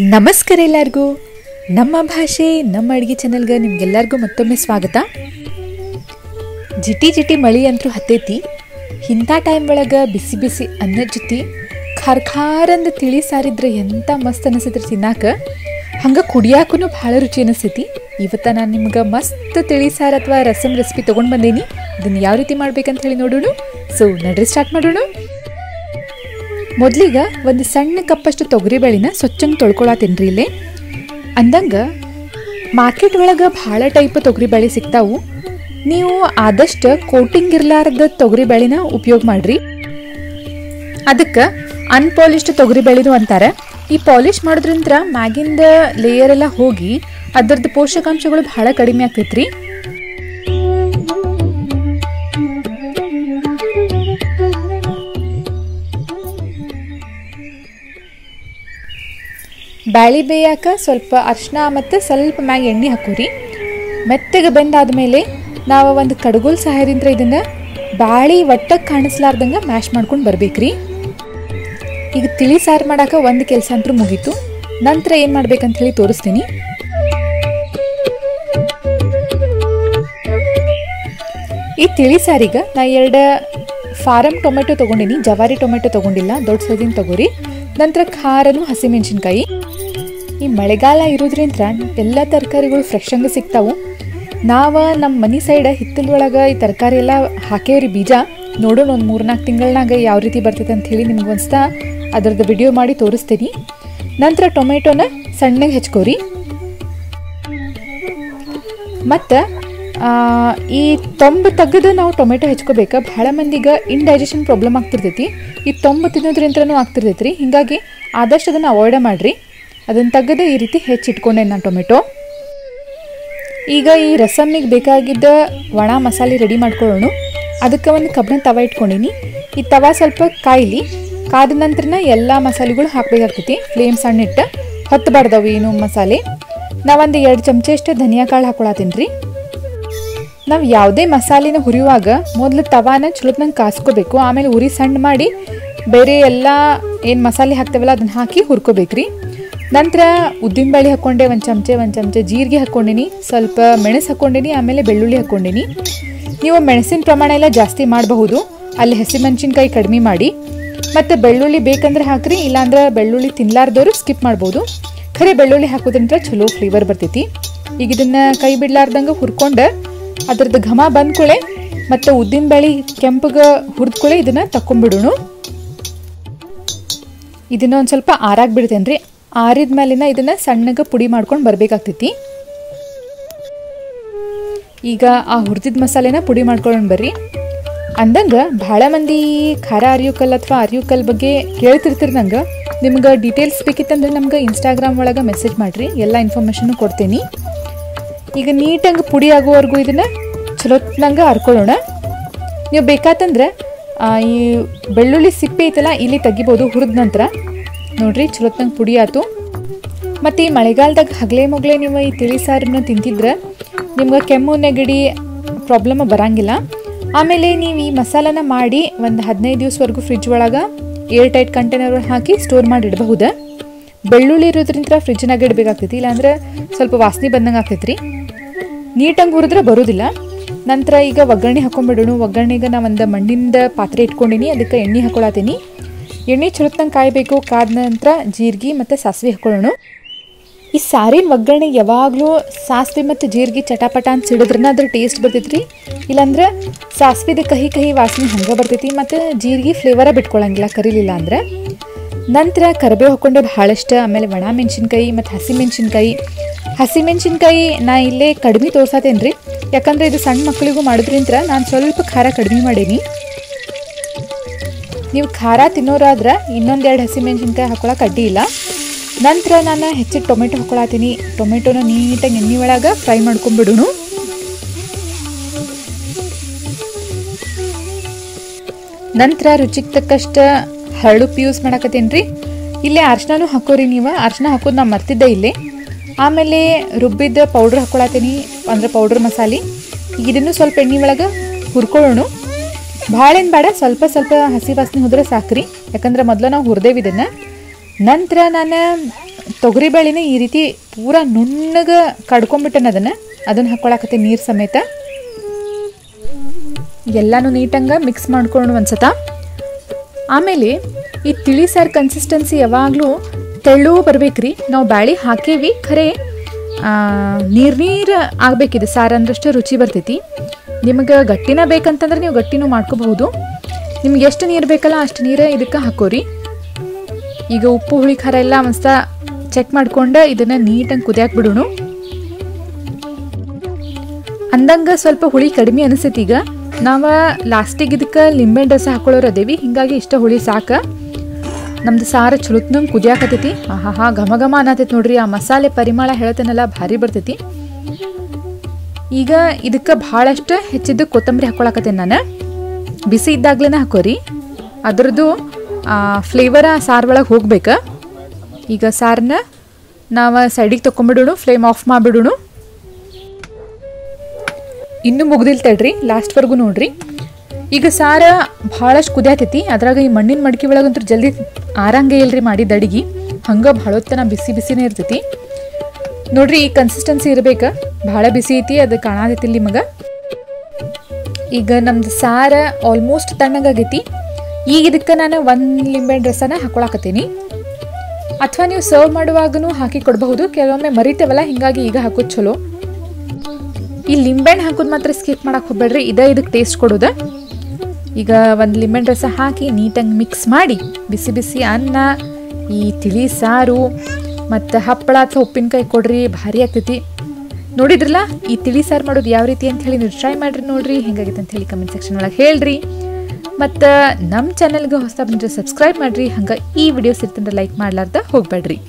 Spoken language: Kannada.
ನಮಸ್ಕಾರ ಎಲ್ಲರಿಗೂ. ನಮ್ಮ ಭಾಷೆ ನಮ್ಮ ಅಡುಗೆ ಚಾನಲ್ಗೆ ನಿಮಗೆಲ್ಲರಿಗೂ ಮತ್ತೊಮ್ಮೆ ಸ್ವಾಗತ. ಜಿಟಿ ಜಿಟಿ ಮಳಿ ಅಂತೂ ಹತ್ತೈತಿ. ಇಂಥ ಟೈಮ್ ಒಳಗೆ ಬಿಸಿ ಬಿಸಿ ಅನ್ನದ ಜೊತೆ ಖಾರಂದ ತಿಳಿ ಸಾರಿದ್ರೆ ಎಂಥ ಮಸ್ತ್ ಅನಿಸ್ತೈತ್ರಿ ತಿನ್ನಾಕ. ಹಂಗೆ ಕುಡಿಯಾಕೂ ಭಾಳ ರುಚಿ ಅನಿಸ್ತೈತಿ. ಇವತ್ತು ನಾನು ನಿಮ್ಗೆ ಮಸ್ತ್ ತಿಳಿ ಸಾರು ಅಥವಾ ರಸಮ್ ರೆಸಿಪಿ ತೊಗೊಂಡು ಬಂದೇನಿ. ಇದನ್ನು ಯಾವ ರೀತಿ ಮಾಡ್ಬೇಕಂತ ಹೇಳಿ ನೋಡೋಣ. ಸೊ ನಡ್ರಿ ಸ್ಟಾರ್ಟ್ ಮಾಡೋಣ. ಮೊದಲಿಗೆ ಒಂದು ಸಣ್ಣ ಕಪ್ಪಷ್ಟು ತೊಗರಿಬೇಳಿನ ಸ್ವಚ್ಛಂಗೆ ತೊಳ್ಕೊಳತ್ತೀನಿ ರೀ. ಇಲ್ಲೇ ಅಂದಂಗೆ ಮಾರ್ಕೆಟ್ ಒಳಗೆ ಭಾಳ ಟೈಪ್ ತೊಗರಿಬೇಳೆ ಸಿಗ್ತಾವು. ನೀವು ಆದಷ್ಟು ಕೋಟಿಂಗ್ ಇರಲಾರ್ದ ತೊಗರಿಬೇಳೆನ ಉಪಯೋಗ ಮಾಡಿರಿ. ಅದಕ್ಕೆ ಅನ್ಪಾಲಿಷ್ಡ್ ತೊಗರಿಬೇಳೆದು ಅಂತಾರೆ. ಈ ಪಾಲಿಷ್ ಮಾಡೋದ್ರಿಂದ ಮ್ಯಾಗಿಂದ ಲೇಯರ್ ಎಲ್ಲ ಹೋಗಿ ಅದರದ್ದು ಪೋಷಕಾಂಶಗಳು ಭಾಳ ಕಡಿಮೆ ಆಗ್ತೈತ್ರಿ. ಬ್ಯಾಳಿ ಬೇಯಾಕ ಸ್ವಲ್ಪ ಅರಿಶಿನ ಮತ್ತು ಸ್ವಲ್ಪ ಮ್ಯಾಗ ಎಣ್ಣೆ ಹಾಕೋರಿ. ಮೆತ್ತಗೆ ಬೆಂದಾದ್ಮೇಲೆ ನಾವು ಒಂದು ಕಡ್ಗೋಲ್ ಸಹಾಯದಿಂದ ಇದನ್ನು ಬ್ಯಾಳಿ ಒಟ್ಟಕ್ಕೆ ಕಾಣಿಸ್ಲಾರ್ದಂಗೆ ಮ್ಯಾಶ್ ಮಾಡ್ಕೊಂಡು ಬರ್ಬೇಕ್ರಿ. ಈಗ ತಿಳಿ ಸಾರು ಮಾಡೋಕೆ ಒಂದು ಕೆಲಸ ಅಂತೂ ಮುಗೀತು. ನಂತರ ಏನು ಮಾಡ್ಬೇಕಂತ ಹೇಳಿ ತೋರಿಸ್ತೀನಿ. ಈ ತಿಳಿ ಸಾರಿಗೆ ನಾ 2 ಫಾರಮ್ ಟೊಮೆಟೊ ತೊಗೊಂಡಿನಿ. ಜವಾರಿ ಟೊಮೆಟೊ ತೊಗೊಂಡಿಲ್ಲ, ದೊಡ್ಡ ಸೈಜಿನ ತೊಗೋರಿ. ನಂತರ ಖಾರನು ಹಸಿಮೆಣ್ಸಿನ್ಕಾಯಿ. ಈ ಮಳೆಗಾಲ ಇರೋದ್ರಿಂದ ಎಲ್ಲ ತರಕಾರಿಗಳು ಫ್ರೆಶ್ ಹಂಗೆ ಸಿಗ್ತಾವೆ. ನಾವು ನಮ್ಮ ಮನೆ ಸೈಡ್ ಹಿತ್ತಲೊಳಗೆ ಈ ತರಕಾರಿ ಎಲ್ಲ ಹಾಕೇವ್ರಿ ಬೀಜ. ನೋಡೋಣ ಒಂದು 3-4 ತಿಂಗಳಾಗ ಯಾವ ರೀತಿ ಬರ್ತೈತೆ ಅಂತ ಹೇಳಿ ನಿಮ್ಗೆ ಒಂದ್ಸತ ಅದರದ್ದು ವಿಡಿಯೋ ಮಾಡಿ ತೋರಿಸ್ತೀನಿ. ನಂತರ ಟೊಮೆಟೊನ ಸಣ್ಣಗೆ ಹೆಚ್ಕೋರಿ. ಮತ್ತು ಈ ತೊಂಬು ತೆಗೆದು ನಾವು ಟೊಮೆಟೊ ಹೆಚ್ಕೋಬೇಕು. ಭಾಳ ಮಂದಿಗೆ ಇಂಡೈಜೆಷನ್ ಪ್ರಾಬ್ಲಮ್ ಆಗ್ತಿರ್ತೈತಿ. ಈ ತೊಂಬು ತಿನ್ನೋದ್ರಿಂದನೂ ಆಗ್ತಿರ್ತೈತಿ ರೀ. ಹೀಗಾಗಿ ಆದಷ್ಟು ಅದನ್ನು ಅವಾಯ್ಡ್ ಮಾಡಿರಿ. ಅದನ್ನು ತೆಗೆದು ಈ ರೀತಿ ಹೆಚ್ಚಿಟ್ಕೊಂಡೆ ನಾನು ಟೊಮೆಟೊ. ಈಗ ಈ ರಸಮ್ಮಿಗೆ ಬೇಕಾಗಿದ್ದ ಒಣ ಮಸಾಲೆ ರೆಡಿ ಮಾಡ್ಕೊಳ್ಳೋಣ. ಅದಕ್ಕೆ ಒಂದು ಕಬ್ಬಿಣ ತವ ಇಟ್ಕೊಂಡಿನಿ. ಈ ತವ ಸ್ವಲ್ಪ ಕಾಯಿಲಿ. ಕಾದ ನಂತರ ಎಲ್ಲ ಮಸಾಲೆಗಳು ಹಾಕಬೇಕಾಗ್ತೈತಿ. ಫ್ಲೇಮ್ ಸಣ್ಣಿಟ್ಟು ಹೊತ್ತಬಾರ್ದವು ಏನು ಮಸಾಲೆ. ನಾವೊಂದು 2 ಚಮಚ ಅಷ್ಟು ಧನಿಯಾ ಕಾಳು ಹಾಕೊಳತ್ತೀನಿ ರೀ. ನಾವು ಯಾವುದೇ ಮಸಾಲೆನ ಹುರಿಯುವಾಗ ಮೊದಲು ತವಾನ ಚಲೋತ್ನಂಗೆ ಕಾಸ್ಕೋಬೇಕು. ಆಮೇಲೆ ಉರಿ ಸಣ್ಣ ಮಾಡಿ ಬೇರೆ ಎಲ್ಲ ಏನು ಮಸಾಲೆ ಹಾಕ್ತೇವಲ್ಲ ಅದನ್ನು ಹಾಕಿ ಹುರ್ಕೋಬೇಕ್ರಿ. ನಂತರ ಉದ್ದಿನಬೇಳೆ ಹಾಕ್ಕೊಂಡೆ, ಒಂದು ಚಮಚ ಜೀರಿಗೆ ಹಾಕ್ಕೊಂಡಿನಿ, ಸ್ವಲ್ಪ ಮೆಣಸು ಹಾಕ್ಕೊಂಡಿನಿ, ಆಮೇಲೆ ಬೆಳ್ಳುಳ್ಳಿ ಹಾಕ್ಕೊಂಡಿನಿ. ನೀವು ಮೆಣಸಿನ ಪ್ರಮಾಣ ಎಲ್ಲ ಜಾಸ್ತಿ ಮಾಡಬಹುದು. ಅಲ್ಲಿ ಹಸಿಮೆಣಸಿನ್ಕಾಯಿ ಕಡಿಮೆ ಮಾಡಿ. ಮತ್ತು ಬೆಳ್ಳುಳ್ಳಿ ಬೇಕಂದ್ರೆ ಹಾಕ್ರಿ, ಇಲ್ಲಾಂದ್ರೆ ಬೆಳ್ಳುಳ್ಳಿ ತಿನ್ನಲಾರ್ದವರು ಸ್ಕಿಪ್ ಮಾಡ್ಬೋದು. ಖರೆ ಬೆಳ್ಳುಳ್ಳಿ ಹಾಕೋದ್ರಿಂದ ಚಲೋ ಫ್ಲೇವರ್ ಬರ್ತೈತಿ. ಈಗ ಇದನ್ನು ಕೈ ಬಿಡ್ಲಾರ್ದಂಗೆ ಹುರ್ಕೊಂಡು ಅದ್ರದ್ದು ಘಮ ಬಂದ್ಕೊಳ್ಳೆ ಮತ್ತು ಉದ್ದಿನಬೇಳೆ ಕೆಂಪಗೆ ಹುರಿದ್ಕೊಳ್ಳೆ ಇದನ್ನು ತಕ್ಕೊಂಬಿಡೋಣ. ಇದನ್ನ ಒಂದು ಸ್ವಲ್ಪ ಆರಾಗಿ ಬಿಡ್ತೇನೆ ರೀ. ಆರಿದ ಮೇಲಿನ ಇದನ್ನು ಸಣ್ಣಗೆ ಪುಡಿ ಮಾಡ್ಕೊಂಡು ಬರಬೇಕಾಗ್ತೈತಿ. ಈಗ ಆ ಹುರಿದಿದ್ದ ಮಸಾಲೆನ ಪುಡಿ ಮಾಡ್ಕೊಂಡು ಬರ್ರಿ. ಅಂದಂಗೆ ಭಾಳ ಮಂದಿ ಖಾರ ಅರಿಯುಕಲ್ ಅಥವಾ ಅರಿಯುಕಲ್ ಬಗ್ಗೆ ಕೇಳ್ತಿರ್ತೀರಿ. ನಂಗೆ ನಿಮ್ಗೆ ಡೀಟೇಲ್ಸ್ ಬೇಕಿತ್ತಂದ್ರೆ ನಮ್ಗೆ ಇನ್ಸ್ಟಾಗ್ರಾಮ್ ಒಳಗೆ ಮೆಸೇಜ್ ಮಾಡಿರಿ, ಎಲ್ಲ ಇನ್ಫಾರ್ಮೇಷನ್ನು ಕೊಡ್ತೀನಿ. ಈಗ ನೀಟಾಗಿ ಪುಡಿ ಆಗೋವರೆಗೂ ಇದನ್ನು ಚಲೋತ್ನಂಗೆ ಹರ್ಕೊಳ್ಳೋಣ. ನೀವು ಬೇಕಾತಂದ್ರೆ ಈ ಬೆಳ್ಳುಳ್ಳಿ ಸಿಪ್ಪೆ ಐತಲ್ಲ ಇಲ್ಲಿ ತೆಗಿಬೋದು ಹುರಿದ ನಂತರ. ನೋಡಿರಿ ಚಲೋತ್ನಂಗೆ ಪುಡಿ ಆಯ್ತು. ಮತ್ತು ಈ ಮಳೆಗಾಲದಾಗ ಹಗಲೇ ಮೊಗಲೇ ನೀವು ಈ ತಿಳಿ ಸಾರನ್ನ ತಿಂತಿದ್ರೆ ನಿಮ್ಗೆ ಕೆಮ್ಮು ನೆಗಡಿ ಪ್ರಾಬ್ಲಮ್ ಬರೋಂಗಿಲ್ಲ. ಆಮೇಲೆ ನೀವು ಈ ಮಸಾಲನ ಮಾಡಿ ಒಂದು 15 ದಿವಸವರೆಗೂ ಫ್ರಿಜ್ ಒಳಗೆ ಏರ್ ಟೈಟ್ ಕಂಟೈನರ್ ಹಾಕಿ ಸ್ಟೋರ್ ಮಾಡಿ ಇಡಬಹುದು. ಬೆಳ್ಳುಳ್ಳಿ ಇರೋದ್ರಿಂದ ಫ್ರಿಜ್ನಾಗ ಇಡಬೇಕಾಗ್ತೈತಿ, ಇಲ್ಲಾಂದ್ರೆ ಸ್ವಲ್ಪ ವಾಸನೆ ಬಂದಂಗೆ ಆಗ್ತೈತಿ ರೀ. ನೀಟಾಗಿ ಹುರಿದ್ರೆ ಬರೋದಿಲ್ಲ. ನಂತರ ಈಗ ಒಗ್ಗರಣೆ ಹಾಕೊಂಡ್ಬಿಡೋಣ. ಒಗ್ಗರಣೆಗೆ ನಾನು ಒಂದು ಮಣ್ಣಿಂದ ಪಾತ್ರೆ ಇಟ್ಕೊಂಡಿನಿ. ಅದಕ್ಕೆ ಎಣ್ಣೆ ಹಾಕೊಳತ್ತೀನಿ. ಎಣ್ಣೆ ಚಲೋತ್ನಂಗೆ ಕಾಯಬೇಕು. ಕಾದ ನಂತರ ಜೀರಿಗೆ ಮತ್ತು ಸಾಸಿವೆ ಹಾಕೊಳ್ಳೋಣ. ಈ ಸಾರಿನ ಒಗ್ಗರಣೆ ಯಾವಾಗಲೂ ಸಾಸಿವೆ ಮತ್ತು ಜೀರಿಗೆ ಚಟಾಪಟ ಅಂತ ಸಿಡಿದ್ರನ್ನ ಅದ್ರ ಟೇಸ್ಟ್ ಬರ್ತೈತಿ ರೀ. ಇಲ್ಲಾಂದ್ರೆ ಸಾಸಿವೆದ ಕಹಿ ಕಹಿ ವಾಸನೆ ಹಂಗೆ ಬರ್ತೈತಿ. ಮತ್ತು ಜೀರಿಗೆ ಫ್ಲೇವರ ಬಿಟ್ಕೊಳಂಗಿಲ್ಲ ಕರಿಲಿಲ್ಲ ಅಂದರೆ. ನಂತರ ಕರಿಬೇವು ಹಾಕ್ಕೊಂಡೆ ಭಾಳಷ್ಟು. ಆಮೇಲೆ ಒಣ ಮೆಣಸಿನ್ಕಾಯಿ ಮತ್ತು ಹಸಿಮೆಣ್ಸಿನ್ಕಾಯಿ ನಾ ಇಲ್ಲೇ ಕಡಿಮೆ ತೋರ್ಸತ್ತೇನೆ ರೀ. ಯಾಕಂದರೆ ಇದು ಸಣ್ಣ ಮಕ್ಕಳಿಗೂ ಮಾಡೋದ್ರಿಂದ ನಾನು ಸ್ವಲ್ಪ ಖಾರ ಕಡಿಮೆ ಮಾಡೀನಿ. ನೀವು ಖಾರ ತಿನ್ನೋರಾದ್ರೆ ಇನ್ನೊಂದು 2 ಹಸಿಮೆಣ್ಸಿನ್ಕಾಯಿ ಹಾಕೊಳಕ್ಕೆ ಅಡ್ಡಿ ಇಲ್ಲ. ನಂತರ ನಾನು ಹೆಚ್ಚಿಟ್ಟು ಟೊಮೆಟೊ ಹಾಕೊಳತ್ತೀನಿ. ಟೊಮೆಟೊನ ನೀಟಾಗಿ ಎಣ್ಣೆ ಒಳಗೆ ಫ್ರೈ ಮಾಡ್ಕೊಂಡ್ಬಿಡೋಣ. ನಂತರ ರುಚಿಗೆ ತಕ್ಕಷ್ಟು ಹರಳುಪ್ಪು ಯೂಸ್ ಮಾಡಕತ್ತೇನೆ ರೀ. ಇಲ್ಲೇ ಅರಿಶಿನೂ ಹಾಕೋರಿ. ನೀವು ಅರಿಶಿನ ಹಾಕೋದು ನಾನು ಮರ್ತಿದ್ದೆ ಇಲ್ಲೇ. ಆಮೇಲೆ ರುಬ್ಬಿದ್ದ ಪೌಡ್ರ್ ಹಾಕೊಳತ್ತೀನಿ, ಅಂದರೆ ಪೌಡ್ರ್ ಮಸಾಲೆ. ಈಗ ಇದನ್ನು ಸ್ವಲ್ಪ ಎಣ್ಣೆ ಒಳಗೆ ಹುರ್ಕೊಳ್ಳೋಣ. ಭಾಳ ಏನು ಬೇಡ, ಸ್ವಲ್ಪ ಸ್ವಲ್ಪ ಹಸಿ ವಾಸನೆ ಹೋದರೆ ಸಾಕ್ರಿ. ಯಾಕಂದ್ರೆ ಮೊದಲು ನಾವು ಹುರಿದೇವಿ ಇದನ್ನು. ನಂತರ ನಾನು ತೊಗರಿಬೇಳೆನ ಈ ರೀತಿ ಪೂರ ನುಣ್ಣಗೆ ಕಡ್ಕೊಂಬಿಟ್ಟನ ಅದನ್ನು ಹಾಕ್ಕೊಳಕತ್ತೆ ನೀರು ಸಮೇತ. ಎಲ್ಲನೂ ನೀಟಂಗೆ ಮಿಕ್ಸ್ ಮಾಡ್ಕೊಂಡು ಒಂದ್ಸತ. ಆಮೇಲೆ ಈ ತಿಳಿ ಸಾರು ಕನ್ಸಿಸ್ಟೆನ್ಸಿ ಯಾವಾಗಲೂ ತೆಳ್ಳು ಬರ್ಬೇಕ್ರಿ. ನಾವು ಬ್ಯಾಳಿ ಹಾಕೇವಿ ಖರೆ ನೀರು ಆಗಬೇಕಿದೆ ಸಾರು ಅಂದ್ರಷ್ಟು ರುಚಿ ಬರ್ತೈತಿ. ನಿಮಗೆ ಗಟ್ಟಿನ ಬೇಕಂತಂದ್ರೆ ನೀವು ಗಟ್ಟಿನೂ ಮಾಡ್ಕೋಬಹುದು. ನಿಮ್ಗೆ ಎಷ್ಟು ನೀರು ಬೇಕಲ್ಲ ಅಷ್ಟು ನೀರು ಇದಕ್ಕೆ ಹಾಕೋರಿ. ಈಗ ಉಪ್ಪು ಹುಳಿ ಖಾರ ಎಲ್ಲ ಮಸ್ತ ಚೆಕ್ ಮಾಡ್ಕೊಂಡು ಇದನ್ನು ನೀಟಾಗಿ ಕುದಿಯಾಕೆ ಬಿಡೋಣ. ಅಂದಂಗೆ ಸ್ವಲ್ಪ ಹುಳಿ ಕಡಿಮೆ ಅನಿಸ್ತೈತಿ. ಈಗ ನಾವು ಲಾಸ್ಟಿಗೆ ಇದಕ್ಕೆ ಲಿಂಬೆಹಣ್ಣು ರಸ ಹಾಕೊಳ್ಳೋರು ಅದೇವಿ, ಹೀಗಾಗಿ ಇಷ್ಟ ಹುಳಿ ಸಾಕು. ನಮ್ದು ಸಾರು ಚಲೋತ್ನಂಗೆ ಕುದಿಯಾಕತ್ತೈತಿ. ಆಹಾ ಘಮ ಘಮ ಅನ್ನತೈತಿ ನೋಡ್ರಿ. ಆ ಮಸಾಲೆ ಪರಿಮಳ ಹೇಳ್ತೇನಲ್ಲ ಭಾರಿ ಬರ್ತೈತಿ. ಈಗ ಇದಕ್ಕೆ ಭಾಳಷ್ಟು ಹೆಚ್ಚಿದ್ದು ಕೊತ್ತಂಬರಿ ಹಾಕೊಳಕತ್ತೇನೆ ನಾನು. ಬಿಸಿ ಇದ್ದಾಗ್ಲೇ ಹಾಕೋರಿ, ಅದ್ರದ್ದು ಫ್ಲೇವರ ಸಾರು ಒಳಗೆ ಹೋಗ್ಬೇಕು. ಈಗ ಸಾರನ್ನ ನಾವು ಸೈಡಿಗೆ ತೊಗೊಂಬಿಡೋಣ, ಫ್ಲೇಮ್ ಆಫ್ ಮಾಡಿಬಿಡೋಣ. ಇನ್ನೂ ಮುಗ್ದಿಲ್ ತಡ್ರಿ, ಲಾಸ್ಟ್ವರೆಗೂ ನೋಡ್ರಿ. ಈಗ ಸಾರು ಭಾಳಷ್ಟು ಕುದಿಯಾತೈತಿ. ಅದ್ರಾಗ ಈ ಮಣ್ಣಿನ ಮಡಿಕೆ ಒಳಗಂತೂ ಜಲ್ದಿ ಆರಂಗೆ ಇಲ್ರಿ ಮಾಡಿದ ಅಡಿಗೆ, ಹಂಗೆ ಭಾಳೊತ್ತನ ಬಿಸಿ ಬಿಸಿನೇ ಇರ್ತೈತಿ ನೋಡ್ರಿ. ಈ ಕನ್ಸಿಸ್ಟೆನ್ಸಿ ಇರ್ಬೇಕು, ಭಾಳ ಬಿಸಿ ಐತಿ, ಅದು ಕಾಣತೈತಿ ನಿಮಗೆ. ಈಗ ನಮ್ದು ಸಾರು ಆಲ್ಮೋಸ್ಟ್ ತಣ್ಣಗಾಗೈತಿ. ಈಗ ಇದಕ್ಕೆ ನಾನು 1 ಲಿಂಬೆಹಣ್ಣು ರಸನ ಹಾಕೊಳಕತ್ತೀನಿ. ಅಥವಾ ನೀವು ಸರ್ವ್ ಮಾಡುವಾಗೂ ಹಾಕಿ ಕೊಡಬಹುದು, ಕೆಲವೊಮ್ಮೆ ಮರಿತೇವಲ್ಲ, ಹೀಗಾಗಿ ಈಗ ಹಾಕೋದು ಚಲೋ. ಈ ಲಿಂಬೆಹಣ್ಣು ಹಾಕೋದು ಮಾತ್ರ ಸ್ಕಿಪ್ ಮಾಡಕ್ಕೆ ಹೋಗ್ಬೇಡ್ರಿ, ಇದೇ ಇದಕ್ಕೆ ಟೇಸ್ಟ್ ಕೊಡೋದು. ಈಗ 1 ಲಿಂಬೆಹಣ್ಣು ರಸ ಹಾಕಿ ನೀಟಾಗಿ ಮಿಕ್ಸ್ ಮಾಡಿ ಬಿಸಿ ಬಿಸಿ ಅನ್ನ, ಈ ತಿಳಿ ಸಾರು ಮತ್ತು ಹಪ್ಪಳ ಅಥವಾ ಉಪ್ಪಿನಕಾಯಿ ಕೊಡ್ರಿ, ಭಾರಿ ಆಗ್ತೈತಿ. ನೋಡಿದ್ರಲ್ಲ ಈ ತಿಳಿ ಸಾರು ಮಾಡೋದು ಯಾವ ರೀತಿ ಅಂತ ಹೇಳಿ ನೀವು ಟ್ರೈ ಮಾಡಿರಿ ನೋಡ್ರಿ. ಹೆಂಗಾಗೈತೆ ಅಂತ ಹೇಳಿ ಕಮೆಂಟ್ ಸೆಕ್ಷನ್ ಒಳಗೆ ಹೇಳ್ರಿ. ಮತ್ತು ನಮ್ಮ ಚಾನಲ್ಗೆ ಹೊಸ ಬಂದರೆ ಸಬ್ಸ್ಕ್ರೈಬ್ ಮಾಡಿರಿ. ಹಂಗೆ ಈ ವಿಡಿಯೋಸ್ ಇರ್ತಂದ್ರೆ ಲೈಕ್ ಮಾಡ್ಲಾರ್ದ ಹೋಗ್ಬೇಡ್ರಿ.